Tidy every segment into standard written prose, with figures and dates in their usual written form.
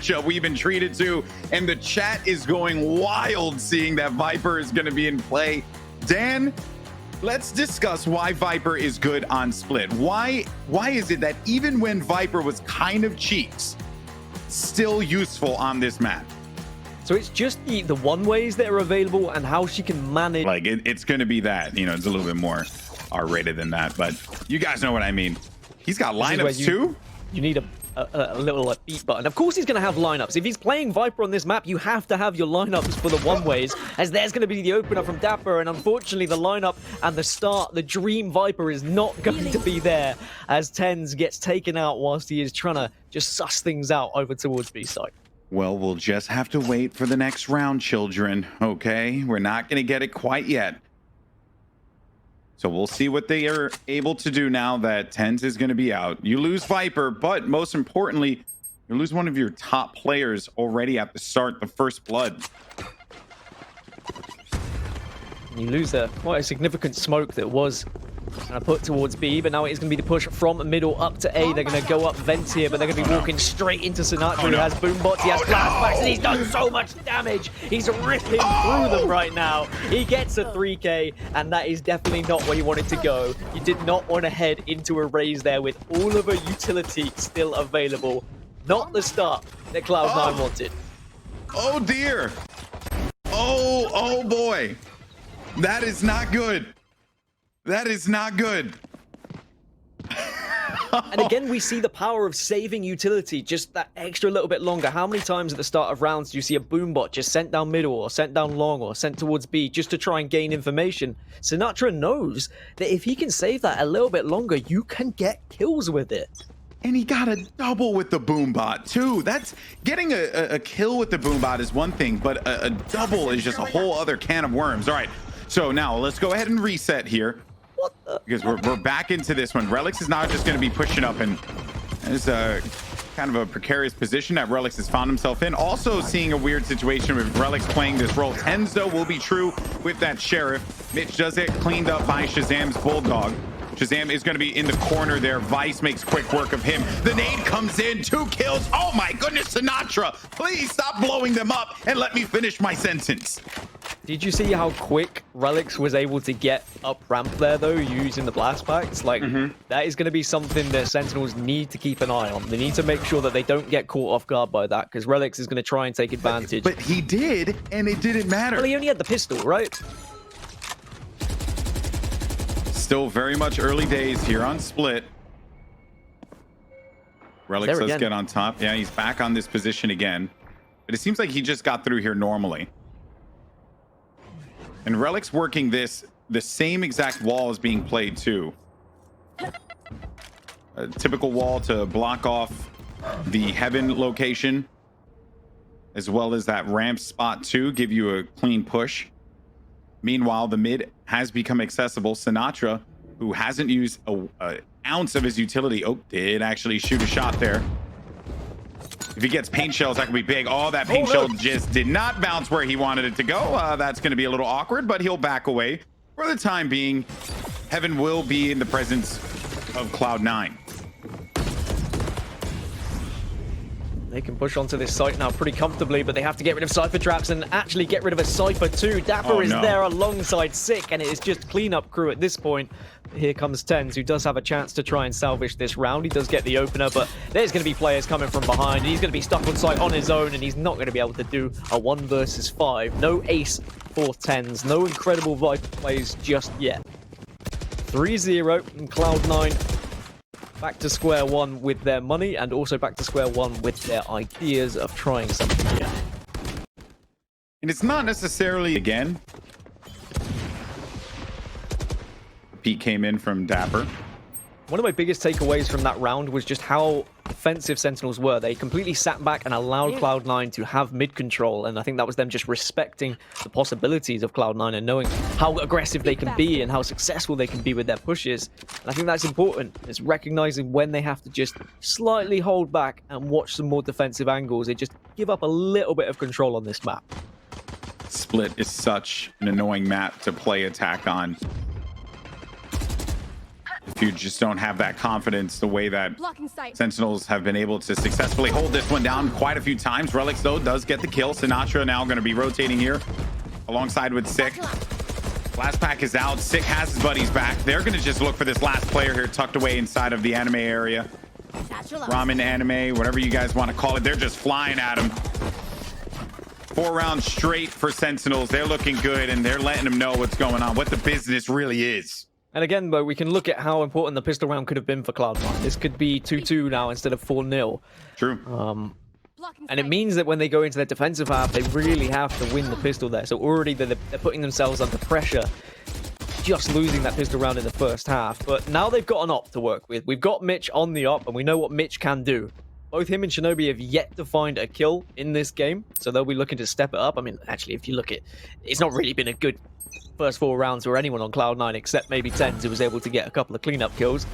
matchup we've been treated to, and the chat is going wild seeing that Viper is going to be in play. Dan, let's discuss why Viper is good on Split. Why is it that even when Viper was kind of cheeks, still useful on this map? So it's just the one-ways that are available and how she can manage. Like, it's going to be that, you know, it's a little bit more R-rated than that, but you guys know what I mean. He's got lineups too. You need a little like beat button. Of course he's going to have lineups. If he's playing Viper on this map, you have to have your lineups for the one-ways, as there's going to be the opener from Dapper, and unfortunately the lineup and the Dream Viper is not going to be there, as Tens gets taken out whilst he is trying to just suss things out over towards B side. Well, we'll just have to wait for the next round, children, okay? We're not going to get it quite yet. So we'll see what they are able to do now that Tens is going to be out. You lose Viper, but most importantly, you lose one of your top players already at the start, the first blood. You lose quite a significant smoke that was put towards B, but now it is going to be the push from middle up to A. They're going to go up vent here, but they're going to be walking straight into Sinatra, who has boombots, he has flashbacks, and he's done so much damage. He's ripping through them right now. He gets a 3K, and that is definitely not where you wanted to go. You did not want to head into a raise there with all of a utility still available. Not the start that Cloud9 wanted. Oh dear. Oh boy. That is not good. That is not good. And again, we see the power of saving utility just that extra little bit longer. How many times at the start of rounds do you see a boombot just sent down middle or sent down long or sent towards B just to try and gain information? Sinatra knows that if he can save that a little bit longer, you can get kills with it. And he got a double with the boombot too. That's getting a kill with the boombot is one thing, but a double is just a whole other can of worms. All right, so now let's go ahead and reset here. Because we're back into this one. Relix is now just going to be pushing up, and there's a kind of a precarious position that Relix has found himself in. Also seeing a weird situation with Relix playing this role. Tens, though, will be true with that Sheriff. Mitch does get cleaned up by Shazam's Bulldog. Shazam is going to be in the corner there. Vice makes quick work of him. The nade comes in, 2 kills. Oh my goodness, Sinatra. Please stop blowing them up and let me finish my sentence. Did you see how quick Relix was able to get up ramp there, though, using the blast packs? Like, that is going to be something that Sentinels need to keep an eye on. They need to make sure that they don't get caught off guard by that, because Relix is going to try and take advantage. But he did, and it didn't matter. Well, he only had the pistol, right? Still very much early days here on Split. Relix does get on top. Yeah, he's back on this position again. But it seems like he just got through here normally. And Relix working the same exact wall is being played too. A typical wall to block off the heaven location, as well as that ramp spot too, give you a clean push. Meanwhile, the mid has become accessible. Sinatra, who hasn't used an ounce of his utility, did actually shoot a shot there. If he gets paint shells, that could be big. Oh, that paint shell just did not bounce where he wanted it to go. That's going to be a little awkward, but he'll back away. For the time being, Heaven will be in the presence of Cloud9. They can push onto this site now pretty comfortably, but they have to get rid of Cypher traps and actually get rid of a Cypher too. Dapper is there alongside Sick, and it is just cleanup crew at this point. Here comes Tens, who does have a chance to try and salvage this round. He does get the opener, but there's going to be players coming from behind, and he's going to be stuck on site on his own, and he's not going to be able to do a 1 versus 5. No ace for Tens. No incredible Viper plays just yet. 3-0 and Cloud9 back to square one with their money, and also back to square one with their ideas of trying something new. And it's not necessarily, again, Pete came in from Dapper. One of my biggest takeaways from that round was just how offensive Sentinels were. They completely sat back and allowed Cloud9 to have mid control, and I think that was them just respecting the possibilities of Cloud9 and knowing how aggressive they can be and how successful they can be with their pushes. And I think that's important. It's recognizing when they have to just slightly hold back and watch some more defensive angles. They just give up a little bit of control on this map. Split is such an annoying map to play attack on. if you just don't have that confidence the way that Sentinels have been able to successfully hold this one down quite a few times. Relics, though, does get the kill. Sinatra now going to be rotating here alongside with Sick. Last pack is out. Sick has his buddies back. They're going to just look for this last player here tucked away inside of the anime area. Ramen anime, whatever you guys want to call it. They're just flying at him. 4 rounds straight for Sentinels. They're looking good, and they're letting them know what's going on, what the business really is. And again, though, we can look at how important the pistol round could have been for Cloud9. This could be 2-2 now instead of 4-0. True. And it means that when they go into their defensive half, they really have to win the pistol there. So already they're putting themselves under pressure, just losing that pistol round in the first half. But now they've got an op to work with. We've got Mitch on the op, and we know what Mitch can do. Both him and Shinobi have yet to find a kill in this game, so they'll be looking to step it up. I mean, actually, if you look at it's not really been a good first 4 rounds for anyone on Cloud9, except maybe Tens, who was able to get a couple of cleanup kills.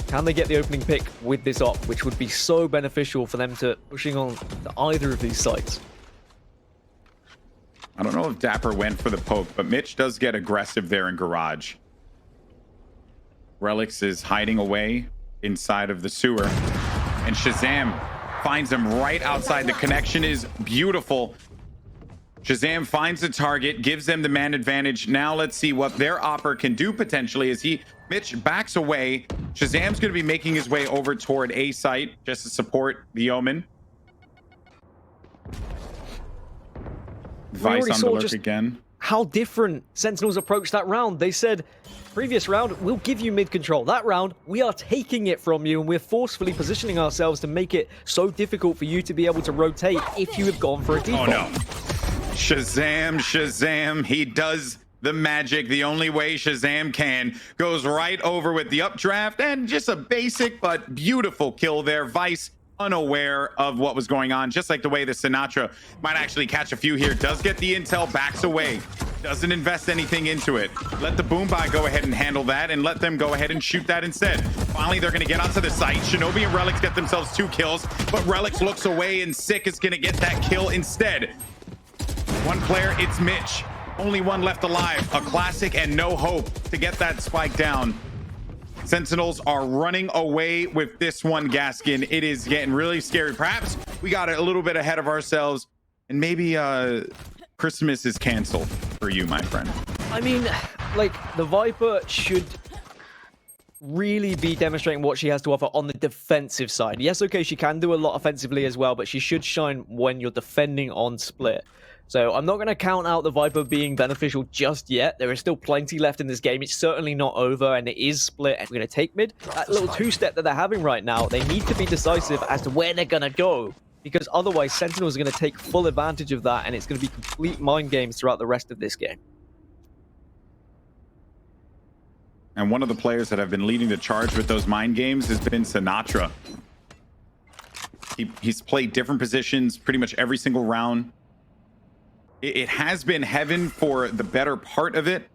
Can they get the opening pick with this op, which would be so beneficial for them to pushing on to either of these sites? I don't know if Dapper went for the poke, but Mitch does get aggressive there in garage. Relics is hiding away inside of the sewer, and Shazam finds him right outside. The connection is beautiful. Shazam finds the target, gives them the man advantage. Now let's see what their opper can do potentially as Mitch backs away. Shazam's going to be making his way over toward A site just to support the Omen. Vice on the lurk again. How different Sentinels approached that round. They said, previous round, we'll give you mid control. That round, we are taking it from you, and we're forcefully positioning ourselves to make it so difficult for you to be able to rotate if you have gone for a default. Oh no. Shazam, he does the magic the only way Shazam can. Goes right over with the updraft, and just a basic but beautiful kill there. Vice unaware of what was going on, just like the way the Sinatra might actually catch a few here. Does get the intel, backs away, doesn't invest anything into it. Let the Boombai go ahead and handle that, and let them go ahead and shoot that instead. Finally, they're going to get onto the site. Shinobi and Relics get themselves 2 kills, but Relics looks away, and Sick is going to get that kill instead. One player, it's Mitch. Only one left alive. A classic and no hope to get that spike down. Sentinels are running away with this one, Gaskin. It is getting really scary. Perhaps we got a little bit ahead of ourselves, and maybe Christmas is canceled for you, my friend. I mean, like, the Viper should really be demonstrating what she has to offer on the defensive side. Yes, okay, she can do a lot offensively as well, but she should shine when you're defending on split. So I'm not going to count out the Viper being beneficial just yet. There is still plenty left in this game. It's certainly not over, and it is split. And we're going to take mid. That little 2-step that they're having right now, they need to be decisive as to where they're going to go, because otherwise Sentinels are going to take full advantage of that, and it's going to be complete mind games throughout the rest of this game. And one of the players that have been leading the charge with those mind games has been Sinatra. He's played different positions pretty much every single round. It has been heaven for the better part of it,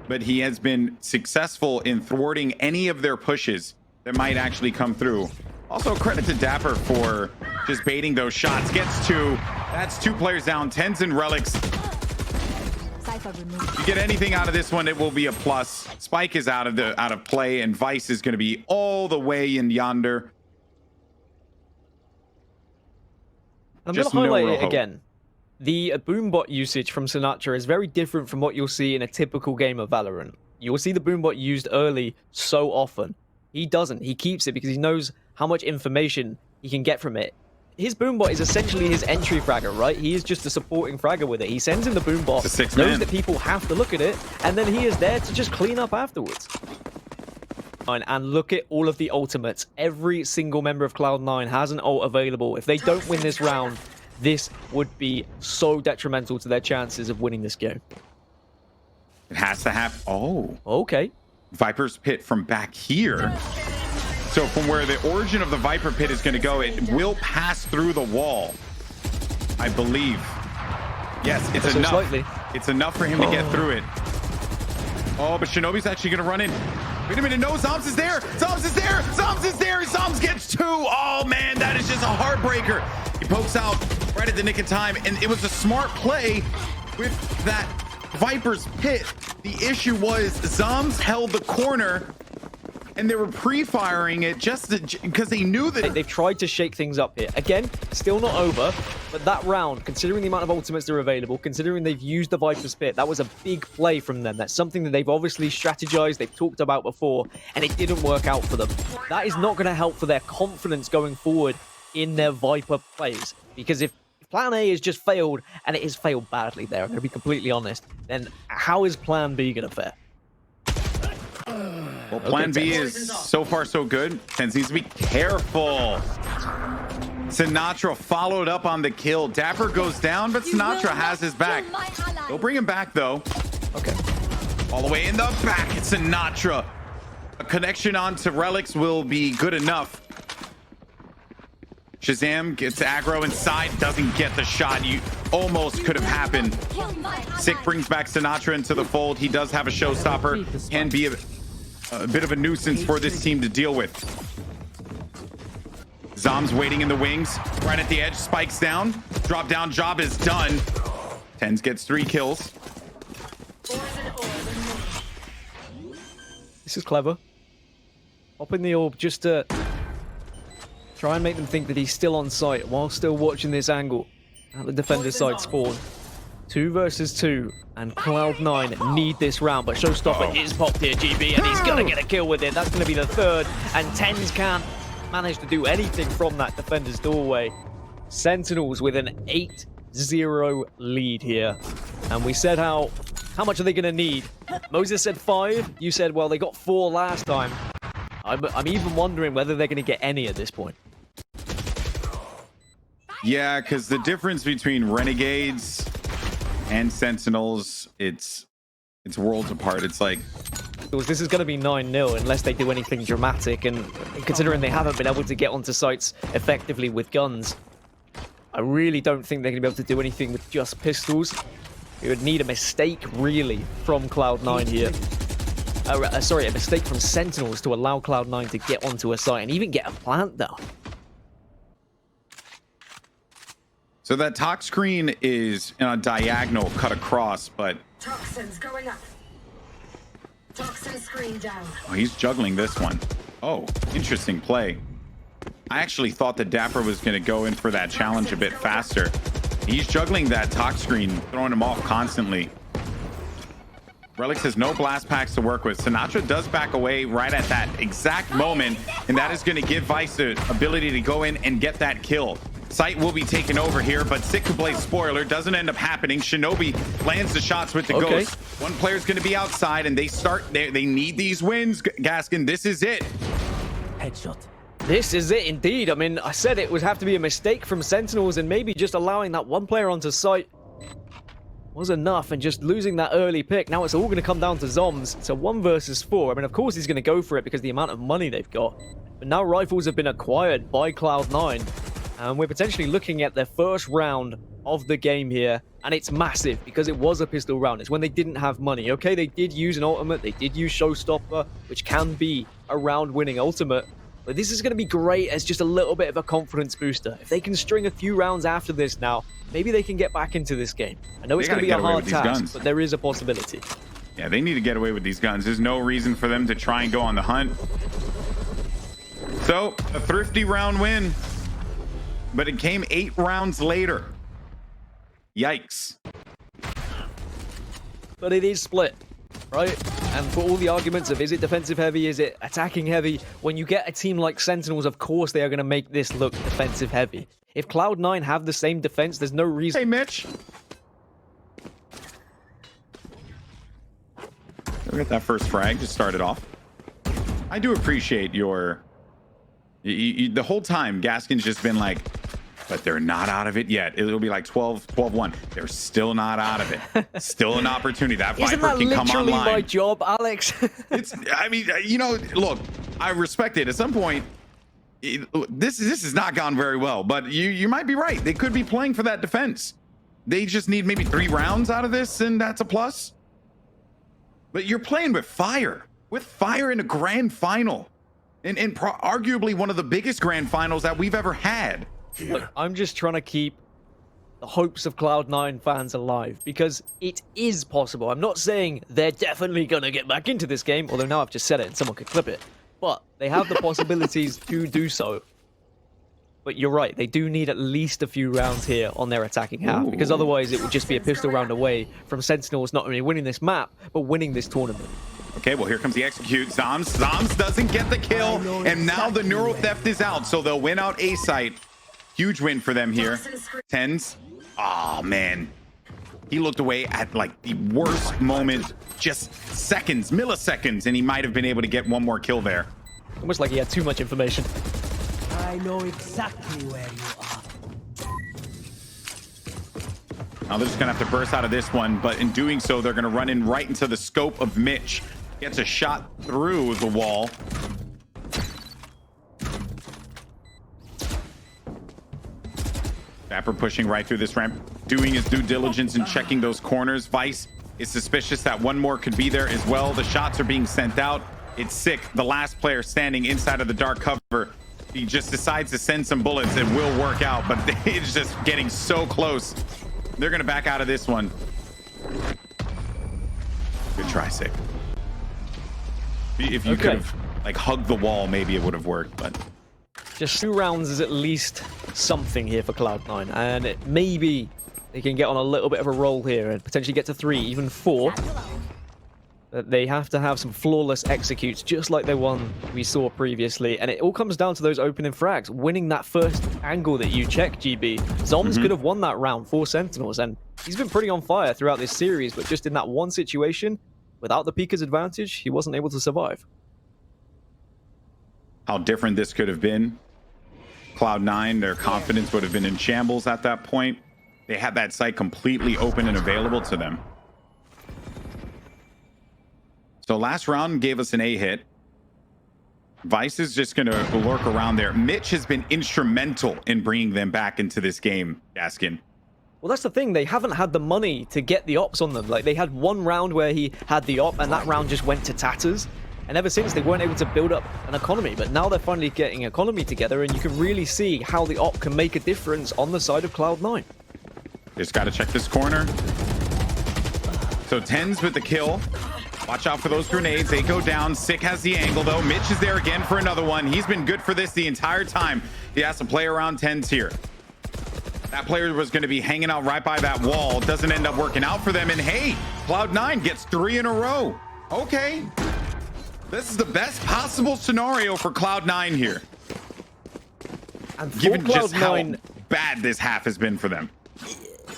but he has been successful in thwarting any of their pushes that might actually come through. Also, credit to Dapper for just baiting those shots. Gets 2. That's 2 players down. Tens and Relics. If you get anything out of this one, it will be a plus. Spike is out of play, and Vice is going to be all the way in yonder. I'm going to highlight it again. The boombot usage from Sinatra is very different from what you'll see in a typical game of Valorant. You'll see the boombot used early so often. He doesn't. He keeps it because he knows how much information he can get from it. His boombot is essentially his entry fragger, right? He is just a supporting fragger with it. He sends in the boombot, knows that people have to look at it, and then he is there to just clean up afterwards. And look at all of the ultimates. Every single member of Cloud9 has an ult available. If they don't win this round, this would be so detrimental to their chances of winning this game. It has to happen. Oh. Okay. Viper's pit from back here. So from where the origin of the Viper pit is going to go, it will pass through the wall, I believe. Yes, it's enough. Slightly. It's enough for him to get through it. Oh, but Shinobi's actually going to run in. Wait a minute. No, Zombs is there. Zombs is there. Zombs is there. Zombs gets 2. Oh, man, that is just a heartbreaker. He pokes out right at the nick of time, and it was a smart play with that Viper's Pit. The issue was Zombs held the corner and they were pre-firing it just because they knew that they've tried to shake things up here. Again, still not over, but that round, considering the amount of ultimates that are available, considering they've used the Viper's Pit, that was a big play from them. That's something that they've obviously strategized, they've talked about before, and it didn't work out for them. That is not going to help for their confidence going forward in their Viper plays, because if Plan A has just failed, and it has failed badly there, I'm going to be completely honest, then how is Plan B going to fare? Well, Plan B is so far so good. Tens needs to be careful. Sinatra followed up on the kill. Dapper goes down, but Sinatra has his back. They'll bring him back, though. Okay. All the way in the back. It's Sinatra. A connection onto Relics will be good enough. Shazam gets aggro inside, doesn't get the shot. You almost could have happened. Sick brings back Sinatra into the fold. He does have a showstopper. Can be a bit of a nuisance for this team to deal with. Zom's waiting in the wings. Right at the edge, spikes down. Drop down, job is done. Tens gets 3 kills. This is clever. Hop in the orb just to try and make them think that he's still on site while still watching this angle at the defender side spawn. 2 versus 2, and Cloud9 need this round, but Showstopper is popped here, GB, and he's gonna get a kill with it. That's gonna be the 3rd, and Tens can't manage to do anything from that defender's doorway. Sentinels with an 8-0 lead here, and we said how much are they gonna need? Moses said 5, you said, well, they got 4 last time. I'm even wondering whether they're gonna get any at this point. Yeah, because the difference between Renegades and Sentinels, it's worlds apart. It's like, this is going to be 9-0 unless they do anything dramatic, and considering they haven't been able to get onto sites effectively with guns, I really don't think they're going to be able to do anything with just pistols. You would need a mistake, really, from Cloud9 here. Sorry, a mistake from Sentinels to allow Cloud9 to get onto a site and even get a plant down. so that talk screen is in a diagonal cut across, but Toxins going up. Toxin screen down. oh, he's juggling this one. Oh, interesting play. I actually thought that Dapper was going to go in for that challenge a bit faster. He's juggling that talk screen, throwing him off constantly. Relics has no blast packs to work with. Sinatra does back away right at that exact moment, and that is going to give Vice the ability to go in and get that kill. Sight will be taken over here, but Sick could play spoiler. Doesn't end up happening. Shinobi lands the shots with the ghost. One player's going to be outside, and they need these wins. Gaskin, this is it. Headshot. This is it indeed. I mean, I said it would have to be a mistake from Sentinels, and maybe just allowing that one player onto site was enough, and just losing that early pick. Now it's all going to come down to Zombs. It's a 1 versus 4. I mean, of course he's going to go for it because of the amount of money they've got. But now rifles have been acquired by Cloud9. And we're potentially looking at their first round of the game here. And it's massive because it was a pistol round. It's when they didn't have money. Okay, they did use an ultimate. They did use Showstopper, which can be a round-winning ultimate. But this is going to be great as just a little bit of a confidence booster. If they can string a few rounds after this now, maybe they can get back into this game. I know it's going to be a hard task, but there is a possibility. Yeah, they need to get away with these guns. There's no reason for them to try and go on the hunt. So, a thrifty round win. But it came 8 rounds later. Yikes. But it is split, right? And for all the arguments of is it defensive heavy, is it attacking heavy, when you get a team like Sentinels, of course they are going to make this look defensive heavy. If Cloud9 have the same defense, there's no reason. Hey, Mitch. Look at that first frag. Just started off. I do appreciate your... the whole time, Gaskin's just been like, but they're not out of it yet. It'll be like 12-1. They're still not out of it. Still an opportunity. That Viper can come online. Isn't that literally my job, Alex? I mean, you know, look, I respect it. At some point, this has not gone very well, but you might be right. They could be playing for that defense. They just need maybe 3 rounds out of this, and that's a plus. But you're playing with fire in a grand final. And arguably one of the biggest grand finals that we've ever had. Look, I'm just trying to keep the hopes of Cloud9 fans alive, because it is possible. I'm not saying they're definitely going to get back into this game, although now I've just said it and someone could clip it. But they have the possibilities to do so. But you're right, they do need at least a few rounds here on their attacking half, because otherwise it would just be a pistol round away from Sentinels not only winning this map, but winning this tournament. Okay, well, here comes the execute. Zoms doesn't get the kill, and now the neural theft is out, so they'll win out A site. Huge win for them here. Tens. Oh, man. He looked away at, like, the worst moment, just seconds, milliseconds, and he might have been able to get one more kill there. Almost like he had too much information. I know exactly where you are. Now they're just going to have to burst out of this one, but in doing so, they're going to run in right into the scope of Mitch. Gets a shot through the wall. Dapper pushing right through this ramp, doing his due diligence and checking those corners. Vice is suspicious that one more could be there as well. The shots are being sent out. It's Sick, the last player standing inside of the dark cover. He just decides to send some bullets. It will work out, but it's just getting so close. They're going to back out of this one. Good try, Sick. If you could have like hugged the wall, maybe it would have worked, but just 2 rounds is at least something here for Cloud9, and maybe they can get on a little bit of a roll here and potentially get to 3, even 4. But they have to have some flawless executes, just like the one we saw previously, and it all comes down to those opening frags. Winning that first angle that you check, GB. Zoms could have won that round for Sentinels, and he's been pretty on fire throughout this series, but just in that one situation, without the Pika's advantage, he wasn't able to survive. How different this could have been. Cloud9, their confidence would have been in shambles at that point. They had that site completely open and available to them. So last round gave us an A hit. Vice is just going to lurk around there. Mitch has been instrumental in bringing them back into this game, Gaskin. Well, that's the thing. They haven't had the money to get the ops on them. Like, they had one round where he had the op, and that round just went to tatters. And ever since, they weren't able to build up an economy. But now they're finally getting economy together, and you can really see how the op can make a difference on the side of Cloud9. Just got to check this corner. So Tens with the kill. Watch out for those grenades. They go down. Sick has the angle, though. Mitch is there again for another one. He's been good for this the entire time. He has to play around Tens here. That player was going to be hanging out right by that wall. Doesn't end up working out for them. And hey, Cloud9 gets 3 in a row. Okay. This is the best possible scenario for Cloud9 here. And for Given just how Cloud9, bad this half has been for them.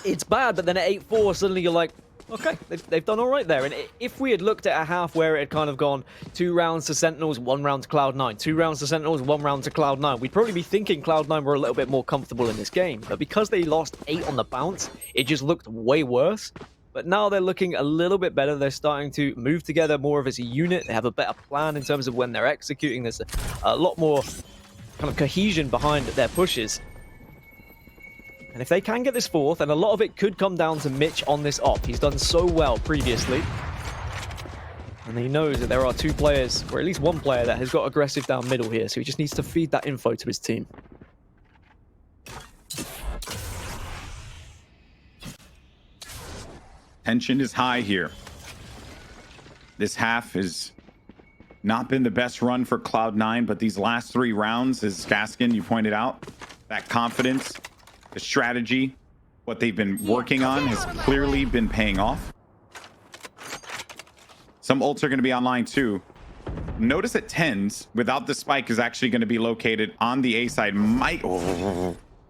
it's bad, but then at 8-4, suddenly you're like, okay, they've done all right there. And if we had looked at a half where it had kind of gone 2 rounds to Sentinels, 1 round to Cloud9, 2 rounds to Sentinels, 1 round to Cloud9, we'd probably be thinking Cloud9 were a little bit more comfortable in this game. But because they lost 8 on the bounce, it just looked way worse. But now they're looking a little bit better. They're starting to move together more of as a unit. They have a better plan in terms of when they're executing. There's a lot more kind of cohesion behind their pushes. And if they can get this 4th, and a lot of it could come down to Mitch on this op. He's done so well previously. And he knows that there are 2 players, or at least 1 player, that has got aggressive down middle here. So he just needs to feed that info to his team. Tension is high here. This half has not been the best run for Cloud9, but these last 3 rounds, as Gaskin, you pointed out, that confidence, the strategy, what they've been working on has clearly been paying off. Some ults are going to be online too. Notice that Tens, without the spike, is actually going to be located on the A side.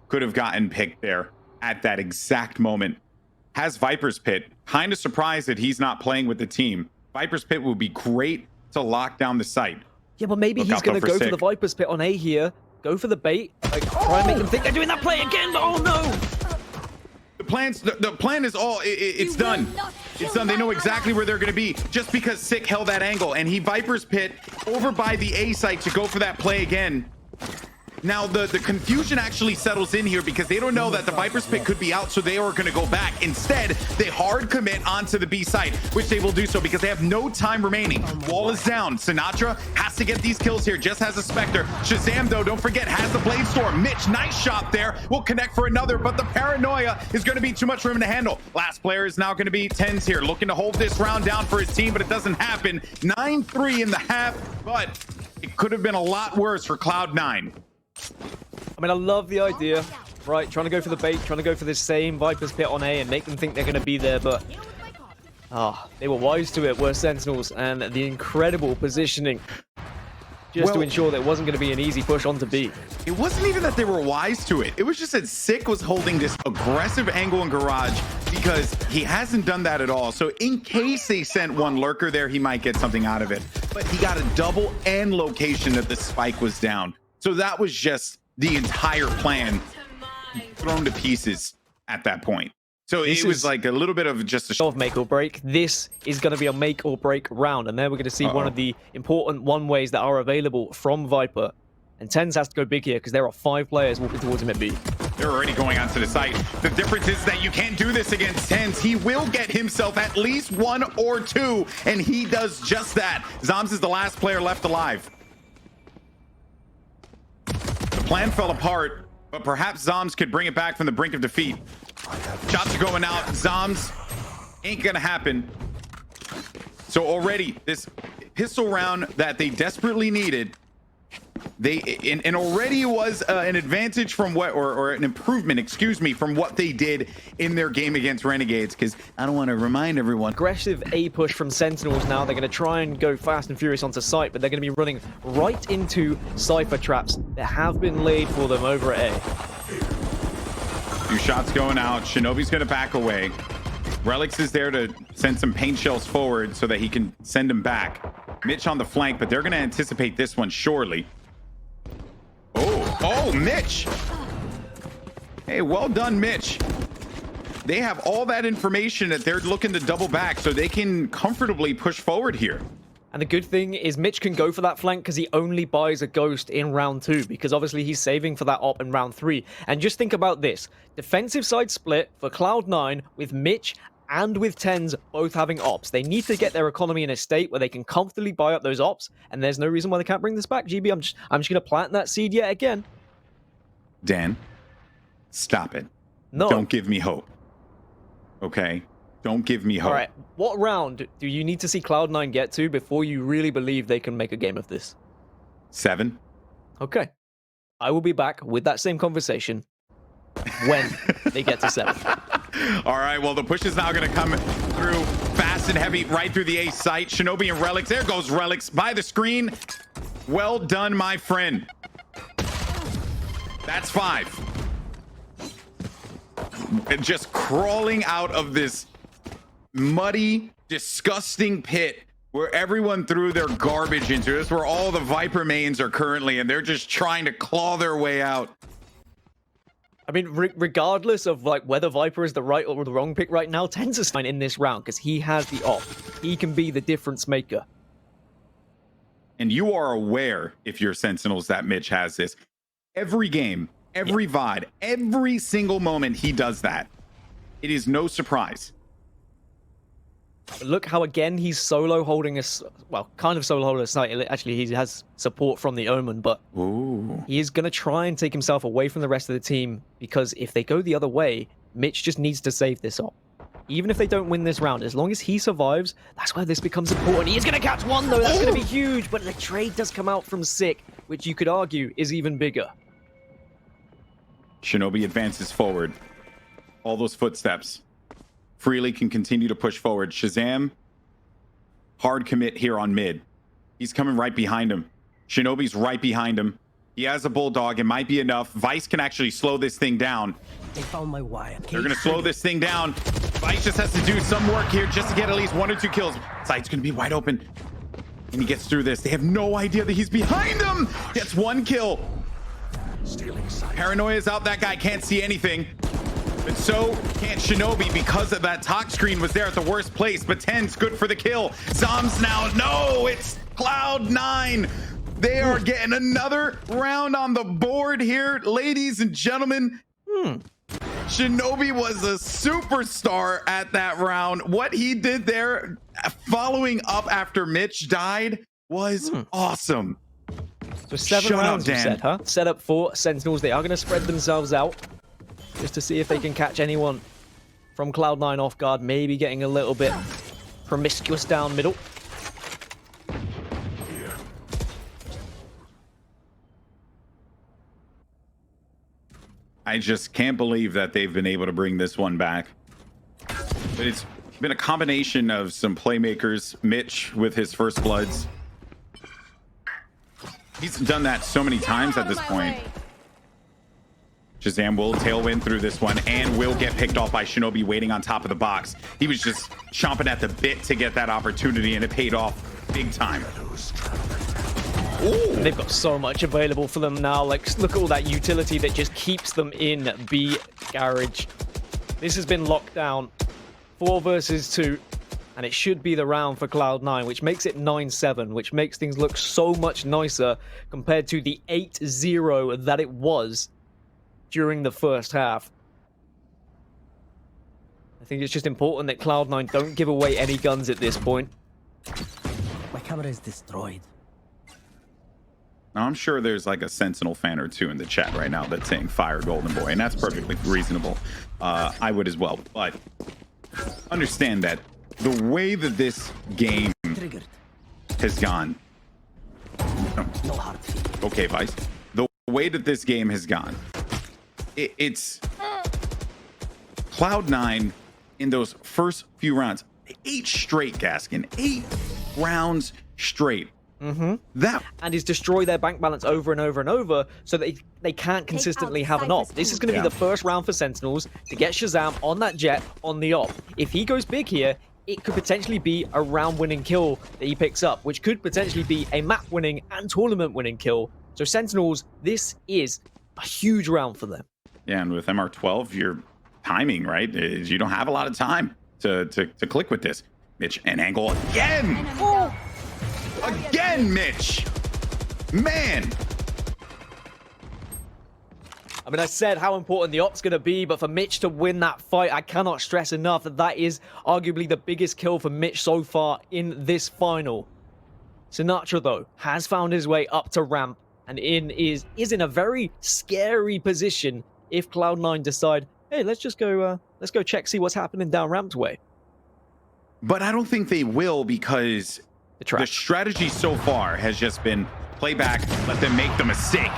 Could have gotten picked there at that exact moment. Has Viper's Pit. Kind of surprised that he's not playing with the team. Viper's Pit would be great to lock down the site. Yeah, but maybe he's going to go for the Viper's Pit on A here. Go for the bait. Like, try and make them think they're doing that play again. Oh, no. The plan is all, it's done. It's done. They know exactly where they're going to be just because Sick held that angle. And he Viper's Pit over by the A site to go for that play again. Now, the confusion actually settles in here because they don't know that the Viper's pick could be out, so they are going to go back. Instead, they hard commit onto the B site, which they will do so because they have no time remaining. Wall is down. Sinatra has to get these kills here, just has a Spectre. Shazam, though, don't forget, has the Blade Storm. Mitch, nice shot there. Will connect for another, but the paranoia is going to be too much for him to handle. Last player is now going to be TenZ here, looking to hold this round down for his team, but it doesn't happen. 9-3 in the half, but it could have been a lot worse for Cloud9. I mean, I love the idea, right? Trying to go for the bait, trying to go for this same Viper's pit on A and make them think they're going to be there, but they were wise to it, were Sentinels, and the incredible positioning just to ensure that it wasn't going to be an easy push onto B. It wasn't even that they were wise to it. It was just that Sick was holding this aggressive angle in garage because he hasn't done that at all. So in case they sent one lurker there, he might get something out of it. But he got a double and location that the spike was down. So that was just the entire plan thrown to pieces at that point. So it was like a little bit of just a of make or break. This is going to be a make or break round, and there we're going to see one of the important one-ways that are available from Viper. And TenZ has to go big here because there are 5 players walking towards him at B. They're already going onto the site. The difference is that you can't do this against TenZ. He will get himself at least 1 or 2, and he does just that. Zoms is the last player left alive. The plan fell apart, but perhaps Zoms could bring it back from the brink of defeat. Shots are going out. Zoms ain't gonna happen. So already this pistol round that they desperately needed, and already was an advantage from what, or an improvement, excuse me, from what they did in their game against Renegades. Because I don't want to remind everyone. Aggressive A push from Sentinels now. They're going to try and go fast and furious onto site, but they're going to be running right into Cypher traps that have been laid for them over at A. 2 shots going out. Shinobi's going to back away. Relix is there to send some paint shells forward so that he can send them back. Mitch on the flank, but they're going to anticipate this one surely. Oh, Mitch. Hey, well done, Mitch. They have all that information that they're looking to double back so they can comfortably push forward here. And the good thing is Mitch can go for that flank because he only buys a ghost in round 2, because obviously he's saving for that op in round 3. And just think about this. Defensive side split for Cloud9 with Mitch and with TenZ both having ops. They need to get their economy in a state where they can comfortably buy up those ops, and there's no reason why they can't bring this back. GB, I'm just going to plant that seed yet again. Dan, stop it. No. Don't give me hope. Okay? Don't give me hope. All right, what round do you need to see Cloud9 get to before you really believe they can make a game of this? 7. Okay. I will be back with that same conversation when they get to 7. All right, well, the push is now going to come through fast and heavy right through the A site. Shinobi and Relix. There goes Relix by the screen. Well done, my friend. That's 5. And just crawling out of this muddy, disgusting pit where everyone threw their garbage into. This is where all the Viper mains are currently, and they're just trying to claw their way out. I mean, regardless of like whether Viper is the right or the wrong pick right now, TenZ is fine in this round because he has the op. He can be the difference maker. And you are aware, if you're Sentinels, that Mitch has this. Every game, every VOD, every single moment he does that. It is no surprise. But look how, again, he's solo holding a... Well, kind of solo holding a site. Actually, he has support from the Omen, but he is going to try and take himself away from the rest of the team, because if they go the other way, Mitch just needs to save this op. Even if they don't win this round, as long as he survives, that's where this becomes important. He is going to catch one, though. That's going to be huge, but the trade does come out from Sick, which you could argue is even bigger. Shinobi advances forward. All those footsteps. Freely can continue to push forward. Shazam, hard commit here on mid. He's coming right behind him. Shinobi's right behind him. He has a bulldog. It might be enough. Vice can actually slow this thing down. They found my wire. They're going to slow this thing down. Vice just has to do some work here just to get at least 1 or 2 kills. Site's going to be wide open. And he gets through this. They have no idea that he's behind them. Gets 1 kill. Paranoia is out. That guy can't see anything. But so can't Shinobi because of that talk screen was there at the worst place. But TenZ good for the kill. Zoms now. No, it's Cloud9. They are getting another round on the board here, ladies and gentlemen. Shinobi was a superstar at that round. What he did there, following up after Mitch died, was awesome. So 7 rounds you said, huh? Set up for Sentinels. They are going to spread themselves out just to see if they can catch anyone from Cloud9 off guard. Maybe getting a little bit promiscuous down middle. I just can't believe that they've been able to bring this one back. But it's been a combination of some playmakers. Mitch with his first bloods. He's done that so many times at this point. Shazam will tailwind through this one and will get picked off by Shinobi waiting on top of the box. He was just chomping at the bit to get that opportunity, and it paid off big time. Ooh. They've got so much available for them now. Like, look at all that utility that just keeps them in B garage. This has been locked down. 4 versus 2. And it should be the round for Cloud9, which makes it 9-7, which makes things look so much nicer compared to the 8-0 that it was during the first half. I think it's just important that Cloud9 don't give away any guns at this point. My camera is destroyed. Now, I'm sure there's like a Sentinel fan or two in the chat right now that's saying fire Golden Boy, and that's perfectly reasonable. I would as well, but understand that the way that this game has gone... Okay, Vice. The way that this game has gone, it's Cloud9 in those first few rounds. 8 straight, Gaskin. 8 rounds straight. That and is destroy their bank balance over and over and over so that they can't consistently have an op. This is going to be the first round for Sentinels to get Shazam on that jet on the op. If he goes big here, it could potentially be a round-winning kill that he picks up, which could potentially be a map-winning and tournament-winning kill. So Sentinels, this is a huge round for them. Yeah, and with MR12, your timing, right? You don't have a lot of time to click with this. Mitch, an angle again! Oh. Again, Mitch! Man! I mean, I said how important the op's going to be, but for Mitch to win that fight, I cannot stress enough that that is arguably the biggest kill for Mitch so far in this final. Sinatra, though, has found his way up to ramp and is in a very scary position if Cloud9 decide, hey, let's go check, see what's happening down ramped way. But I don't think they will, because the strategy so far has just been play back, let them make the mistake.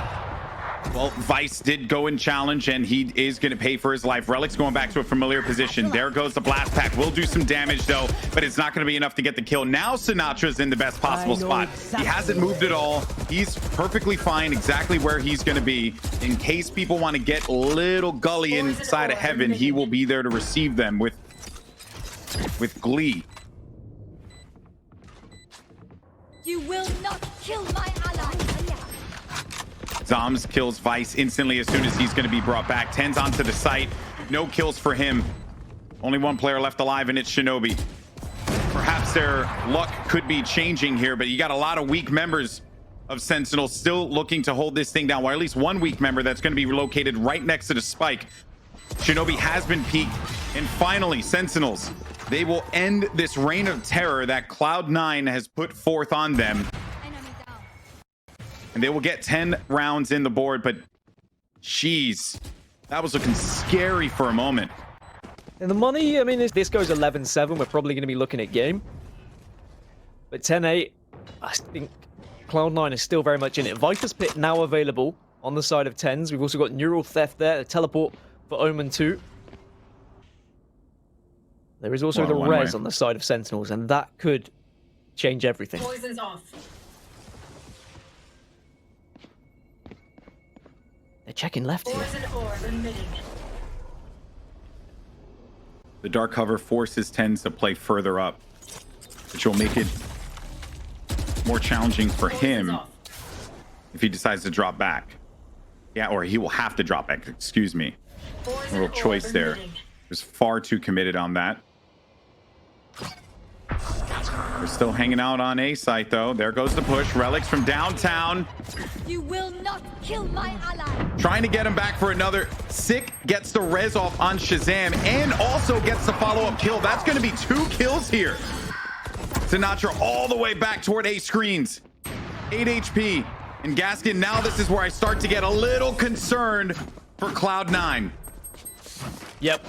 Well, Vice did go and challenge, and he is going to pay for his life. Relic's going back to a familiar position. There goes the blast pack. Will do some damage, though, but it's not going to be enough to get the kill. Now Sinatra's in the best possible spot. He hasn't moved at all. He's perfectly fine exactly where he's going to be. In case people want to get little gully inside of heaven, he will be there to receive them with glee. You will not kill my ally. Zoms kills Vice instantly as soon as he's going to be brought back. 10's onto the site. No kills for him. Only one player left alive, and it's Shinobi. Perhaps their luck could be changing here, but you got a lot of weak members of Sentinel still looking to hold this thing down, or at least one weak member that's going to be located right next to the spike. Shinobi has been peaked, and finally, Sentinels, they will end this reign of terror that Cloud9 has put forth on them. And they will get 10 rounds in the board, but jeez, that was looking scary for a moment. And the money, I mean, if this goes 11-7, we're probably going to be looking at game. But 10-8, I think Cloud9 is still very much in it. Viper's Pit now available on the side of 10s. We've also got Neural Theft there, the teleport for Omen 2. There is also the res on the side of Sentinels, and that could change everything. Poison's off. They're checking left here. The dark cover forces 10s to play further up, which will make it more challenging for him if he decides to drop back. Yeah, or he will have to drop back, excuse me. A little choice there. He was far too committed on that. We're still hanging out on A site, though. There goes the push. Relics from downtown. You will not kill my ally. Trying to get him back for another. Sick gets the res off on Shazam and also gets the follow-up kill. That's going to be 2 kills here. Sinatra all the way back toward A screens. 8 HP. And Gaskin, now this is where I start to get a little concerned for Cloud9. Yep.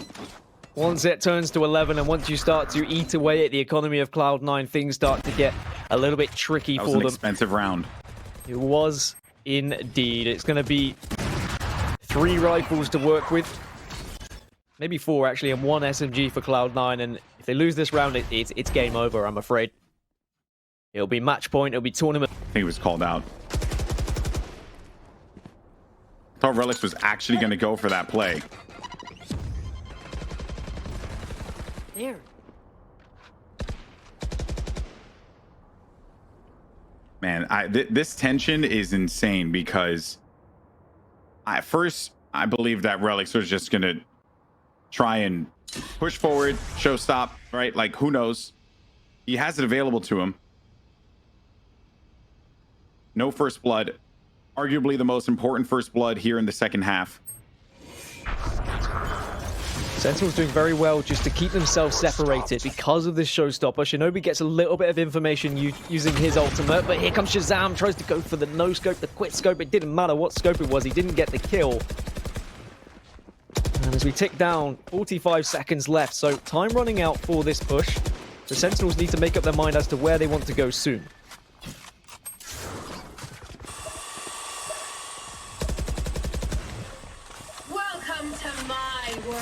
Once it turns to 11 and once you start to eat away at the economy of Cloud9, things start to get a little bit tricky That for was an them. expensive round. It was indeed. It's going to be 3 rifles to work with. Maybe 4 actually, and 1 SMG for Cloud9. And if they lose this round, it's game over, I'm afraid. It'll be match point, it'll be tournament. I think it was called out. Thought Relics was actually going to go for that play. There. Man, this tension is insane because at first I believed that Relics was just going to try and push forward, show stop, right? Like, who knows? He has it available to him. No first blood. Arguably the most important first blood here in the second half. Sentinel's doing very well just to keep themselves separated because of this showstopper. Shinobi gets a little bit of information using his ultimate, but here comes Shazam, tries to go for the no-scope, the quick scope. It didn't matter what scope it was, he didn't get the kill. And as we tick down, 45 seconds left, so time running out for this push. The Sentinels need to make up their mind as to where they want to go soon.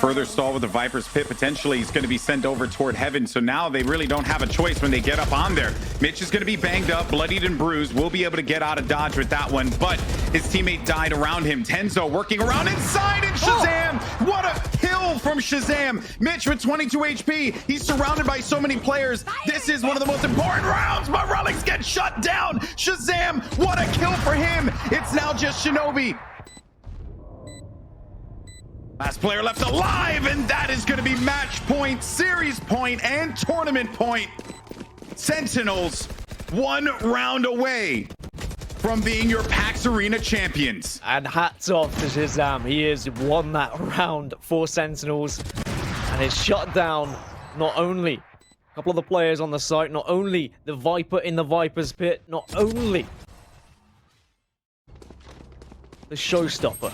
Further stall with the Viper's Pit. Potentially he's going to be sent over toward heaven. So now they really don't have a choice when they get up on there. Mitch is going to be banged up, bloodied and bruised. Will be able to get out of dodge with that one, but his teammate died around him. Tenzo working around inside, and Shazam! Oh. What a kill from Shazam! Mitch with 22 HP. He's surrounded by so many players. This is one of the most important rounds, but Relics gets shut down. Shazam! What a kill for him! It's now just Shinobi. Last player left alive, and that is going to be match point, series point, and tournament point. Sentinels 1 round away from being your PAX Arena champions. And hats off to Shazam. He has won that round for Sentinels and has shut down not only a couple of the players on the site, not only the Viper in the Viper's Pit, not only the showstopper,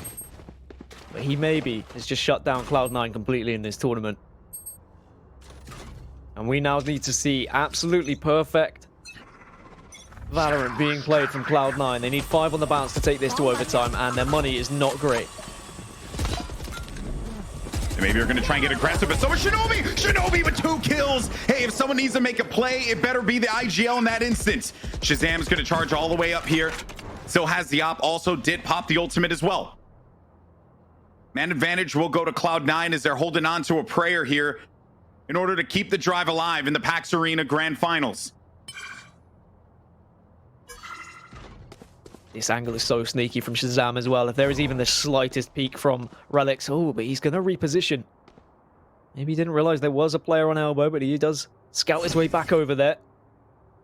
but he maybe has just shut down Cloud9 completely in this tournament. And we now need to see absolutely perfect Valorant being played from Cloud9. They need 5 on the bounce to take this to overtime, and their money is not great. And maybe you're going to try and get aggressive, but so is Shinobi! Shinobi with 2 kills! Hey, if someone needs to make a play, it better be the IGL in that instance. Shazam's going to charge all the way up here. Still has the op, also did pop the ultimate as well. Man advantage will go to Cloud9 as they're holding on to a prayer here in order to keep the drive alive in the PAX Arena Grand Finals. This angle is so sneaky from Shazam as well. If there is even the slightest peek from Relics, oh, but he's going to reposition. Maybe he didn't realize there was a player on elbow, but he does scout his way back over there.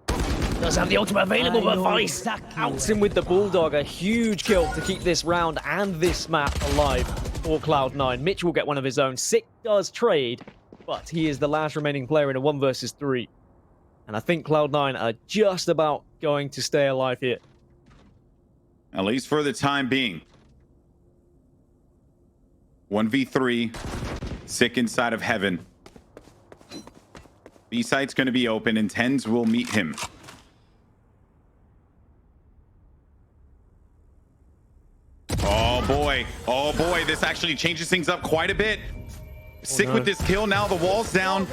Does have the ultimate available, but Vice outs him with the Bulldog. A huge kill to keep this round and this map alive for Cloud9. Mitch will get one of his own. Sick does trade, but he is the last remaining player in a 1 versus 3. And I think Cloud9 are just about going to stay alive here. At least for the time being. 1v3. Sick inside of heaven. B-site's going to be open and Tens will meet him. Oh boy, this actually changes things up quite a bit. Sick with this kill, now the wall's down.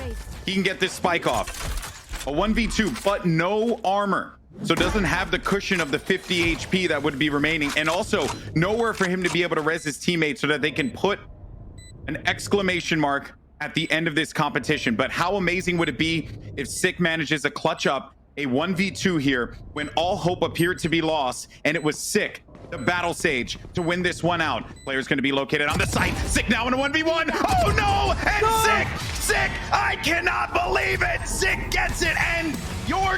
He can get this spike off. A 1v2, but no armor. So doesn't have the cushion of the 50 HP that would be remaining. And also nowhere for him to be able to res his teammates so that they can put an exclamation mark at the end of this competition. But how amazing would it be if Sick manages to clutch up a 1v2 here when all hope appeared to be lost, and it was Sick, the battle sage, to win this one out. Player's going to be located on the site. Sick now in a 1v1. Oh no! And Sick! I cannot believe it! Sick gets it, and your